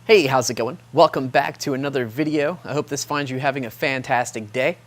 Hey, how's it going? Welcome back to another video. I hope this finds you having a fantastic day.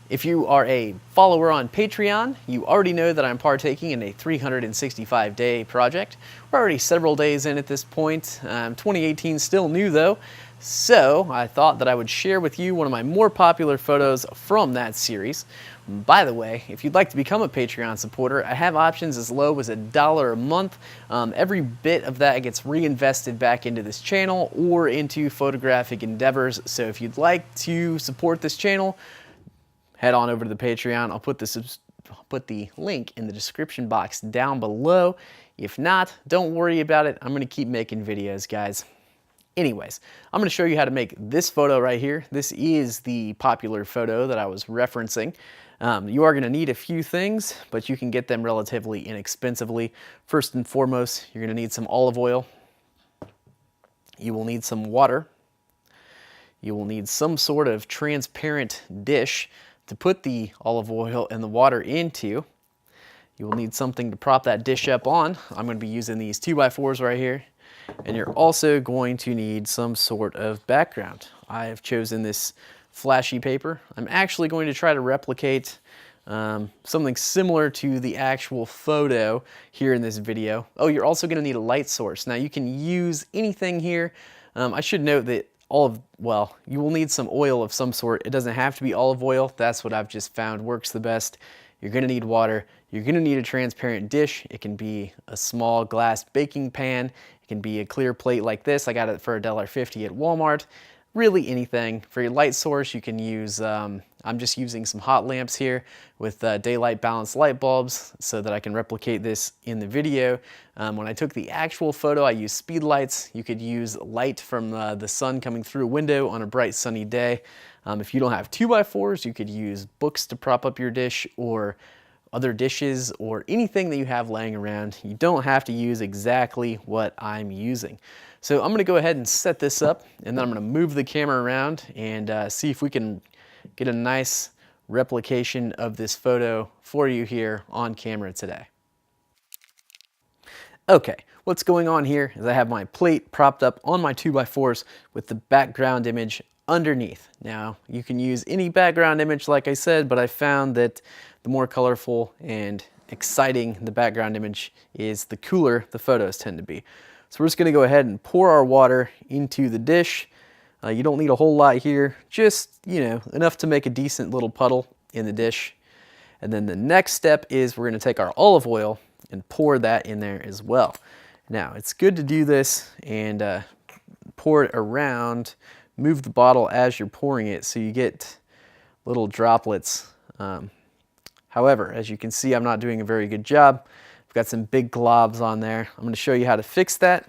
If you are a follower on Patreon, you already know that I'm partaking in a 365-day project. We're already several days in at this point. 2018 is still new though, so I thought that I would share with you one of my more popular photos from that series. By the way, if you'd like to become a Patreon supporter, I have options as low as $1 a month. Every bit of that gets reinvested back into this channel or into photographic endeavors. So if you'd like to support this channel, head on over to the Patreon. I'll put the link in the description box down below. If not, don't worry about it. I'm going to keep making videos, guys. Anyways, I'm going to show you how to make this photo right here. This is the popular photo that I was referencing. You are going to need a few things, but you can get them relatively inexpensively. First and foremost, you're going to need some olive oil. You will need some water. You will need some sort of transparent dish to put the olive oil and the water into. You will need something to prop that dish up on. I'm going to be using these 2x4s right here. And you're also going to need some sort of background. I have chosen this flashy paper. I'm actually going to try to replicate something similar to the actual photo here in this video. Oh, you're also going to need a light source. Now you can use anything here. I should note that you will need some oil of some sort. It doesn't have to be olive oil. That's what I've just found works the best. You're going to need water. You're going to need a transparent dish. It can be a small glass baking pan. It can be a clear plate like this. I got it for $1.50 at Walmart. Really anything. For your light source, you can use, I'm just using some hot lamps here with daylight balanced light bulbs so that I can replicate this in the video. When I took the actual photo, I used speed lights. You could use light from the sun coming through a window on a bright sunny day. If you don't have 2x4s, you could use books to prop up your dish or other dishes or anything that you have laying around. You don't have to use exactly what I'm using. So I'm going to go ahead and set this up, and then I'm going to move the camera around and see if we can get a nice replication of this photo for you here on camera today. Okay, what's going on here is I have my plate propped up on my 2x4s with the background image underneath. Now, you can use any background image like I said, but I found that the more colorful and exciting the background image is, the cooler the photos tend to be. So we're just going to go ahead and pour our water into the dish. You don't need a whole lot here, just, enough to make a decent little puddle in the dish. And then the next step is we're going to take our olive oil and pour that in there as well. Now, it's good to do this and pour it around. Move the bottle as you're pouring it so you get little droplets. However, as you can see, I'm not doing a very good job. I've got some big globs on there. I'm going to show you how to fix that.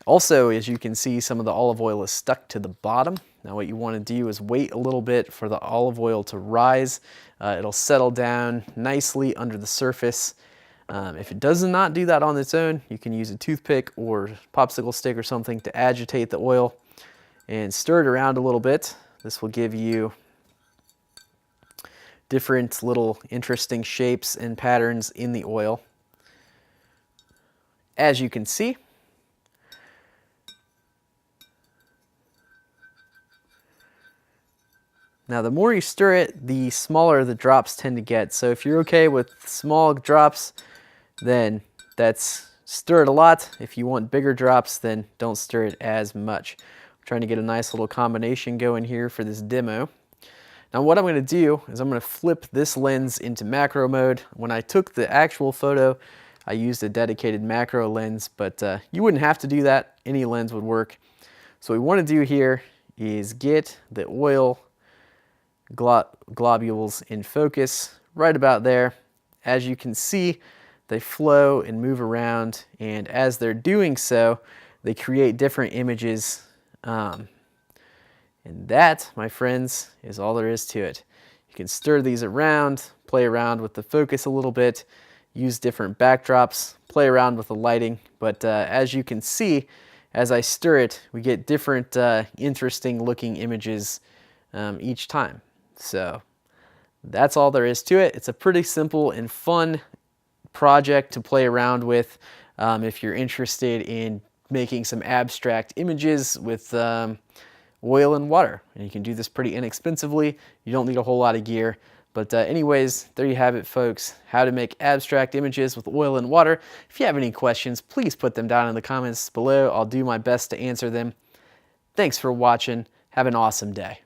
Also, as you can see, some of the olive oil is stuck to the bottom. Now what you want to do is wait a little bit for the olive oil to rise. It'll settle down nicely under the surface. If it does not do that on its own, you can use a toothpick or popsicle stick or something to agitate the oil and stir it around a little bit. This will give you different little interesting shapes and patterns in the oil. As you can see, now the more you stir it, the smaller the drops tend to get. So if you're okay with small drops, then that's stir it a lot. If you want bigger drops, then don't stir it as much. I'm trying to get a nice little combination going here for this demo. Now what I'm going to do is I'm going to flip this lens into macro mode. When I took the actual photo, I used a dedicated macro lens, but you wouldn't have to do that. Any lens would work. So what we want to do here is get the oil globules in focus right about there. As you can see, they flow and move around, and as they're doing so, they create different images. And that, my friends, is all there is to it. You can stir these around, play around with the focus a little bit, use different backdrops, play around with the lighting, but as you can see, as I stir it, we get different interesting looking images each time. So that's all there is to it. It's a pretty simple and fun project to play around with if you're interested in making some abstract images with oil and water. And you can do this pretty inexpensively. You don't need a whole lot of gear. But anyways, there you have it, folks. How to make abstract images with oil and water. If you have any questions, please put them down in the comments below. I'll do my best to answer them. Thanks for watching. Have an awesome day.